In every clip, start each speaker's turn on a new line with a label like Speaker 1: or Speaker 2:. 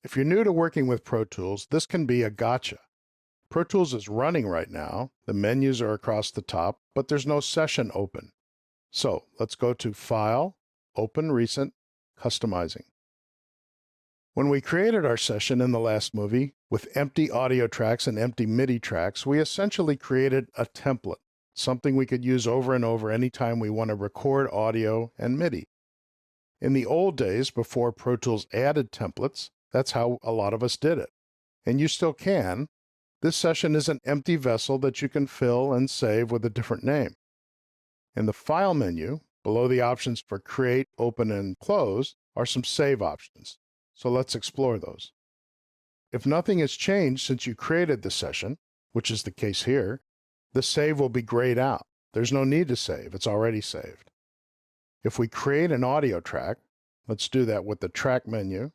Speaker 1: If you're new to working with ProTools, this can be a gotcha. ProTools is running right now, the menus are across the top, but there's no session open. So let's go to File, Open Recent, Customizing. When we created our session in the last movie, with empty audio tracks and empty MIDI tracks, we essentially created a template, something we could use over and over anytime we want to record audio and MIDI. In the old days, before Pro Tools added templates, that's how a lot of us did it. And you still can. This session is an empty vessel that you can fill and save with a different name. In the File menu, below the options for Create, Open, and Close, are some save options. So let's explore those. If nothing has changed since you created the session, which is the case here, the save will be grayed out. There's no need to save, it's already saved. If we create an audio track, let's do that with the Track menu,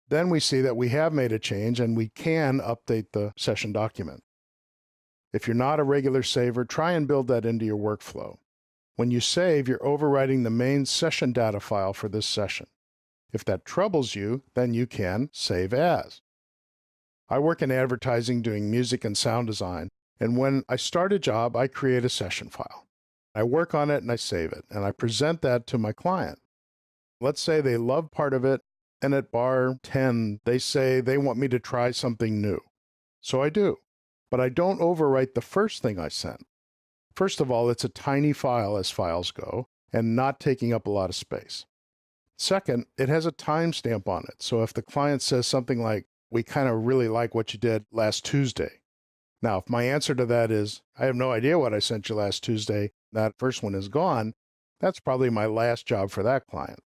Speaker 1: then we see that we have made a change and we can update the session document. If you're not a regular saver, try and build that into your workflow. When you save, you're overwriting the main session data file for this session. If that troubles you, then you can save as. I work in advertising doing music and sound design, and when I start a job, I create a session file. I work on it and I save it, and I present that to my client. Let's say they love part of it, and at bar 10, they say they want me to try something new. So I do, but I don't overwrite the first thing I sent. First of all, it's a tiny file as files go, and not taking up a lot of space. Second, it has a timestamp on it, so if the client says something like, "We kind of really like what you did last Tuesday." Now, if my answer to that is, "I have no idea what I sent you last Tuesday, that first one is gone," that's probably my last job for that client.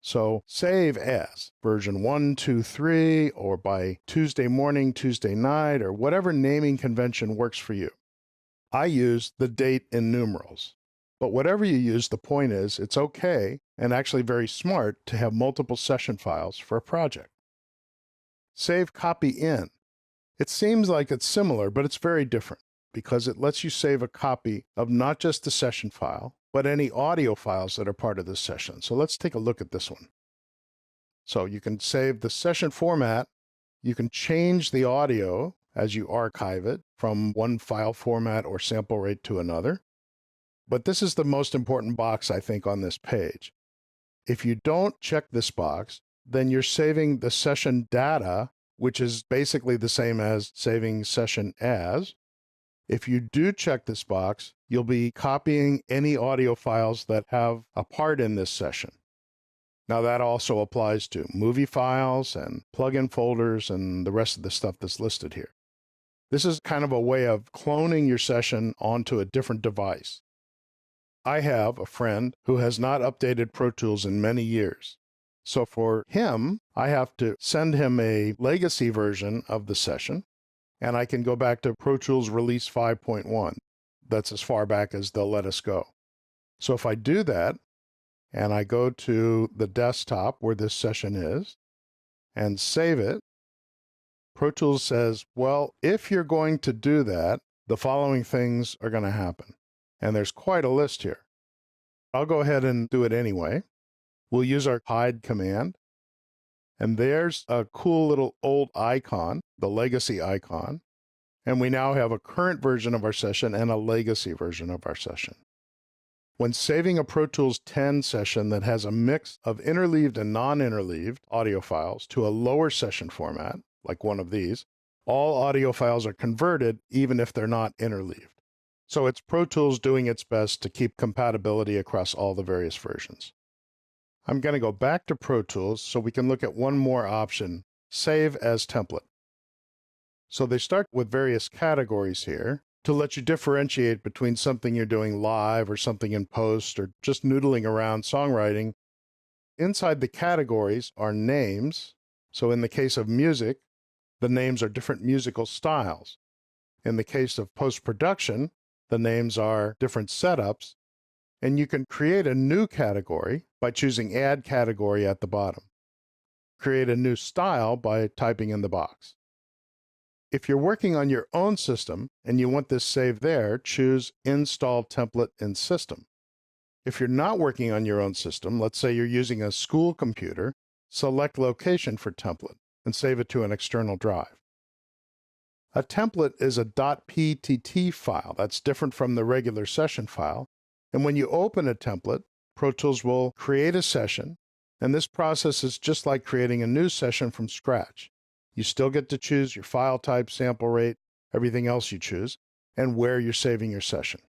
Speaker 1: So save as version 1, 2, 3, or by Tuesday morning, Tuesday night, or whatever naming convention works for you. I use the date in numerals. But whatever you use, the point is, it's okay and actually very smart to have multiple session files for a project. Save copy in. It seems like it's similar, but it's very different because it lets you save a copy of not just the session file, but any audio files that are part of this session. So let's take a look at this one. So you can save the session format. You can change the audio as you archive it from one file format or sample rate to another. But this is the most important box, I think, on this page. If you don't check this box, then you're saving the session data, which is basically the same as saving session as. If you do check this box, you'll be copying any audio files that have a part in this session. Now that also applies to movie files and plugin folders and the rest of the stuff that's listed here. This is kind of a way of cloning your session onto a different device. I have a friend who has not updated Pro Tools in many years. So for him, I have to send him a legacy version of the session, and I can go back to Pro Tools release 5.1. That's as far back as they'll let us go. So if I do that, and I go to the desktop where this session is, and save it, Pro Tools says, well, if you're going to do that, the following things are going to happen. And there's quite a list here. I'll go ahead and do it anyway. We'll use our hide command. And there's a cool little old icon, the legacy icon. And we now have a current version of our session and a legacy version of our session. When saving a Pro Tools 10 session that has a mix of interleaved and non-interleaved audio files to a lower session format, like one of these, all audio files are converted even if they're not interleaved. So it's Pro Tools doing its best to keep compatibility across all the various versions. I'm going to go back to Pro Tools so we can look at one more option, Save as Template. So they start with various categories here to let you differentiate between something you're doing live or something in post or just noodling around songwriting. Inside the categories are names. So in the case of music, the names are different musical styles. In the case of post-production, the names are different setups, and you can create a new category by choosing Add Category at the bottom. Create a new style by typing in the box. If you're working on your own system and you want this saved there, choose Install Template in System. If you're not working on your own system, let's say you're using a school computer, select Location for Template. and save it to an external drive. A template is a .ptt file that's different from the regular session file, and when you open a template, ProTools will create a session, and this process is just like creating a new session from scratch. You still get to choose your file type, sample rate, everything else you choose, and where you're saving your session.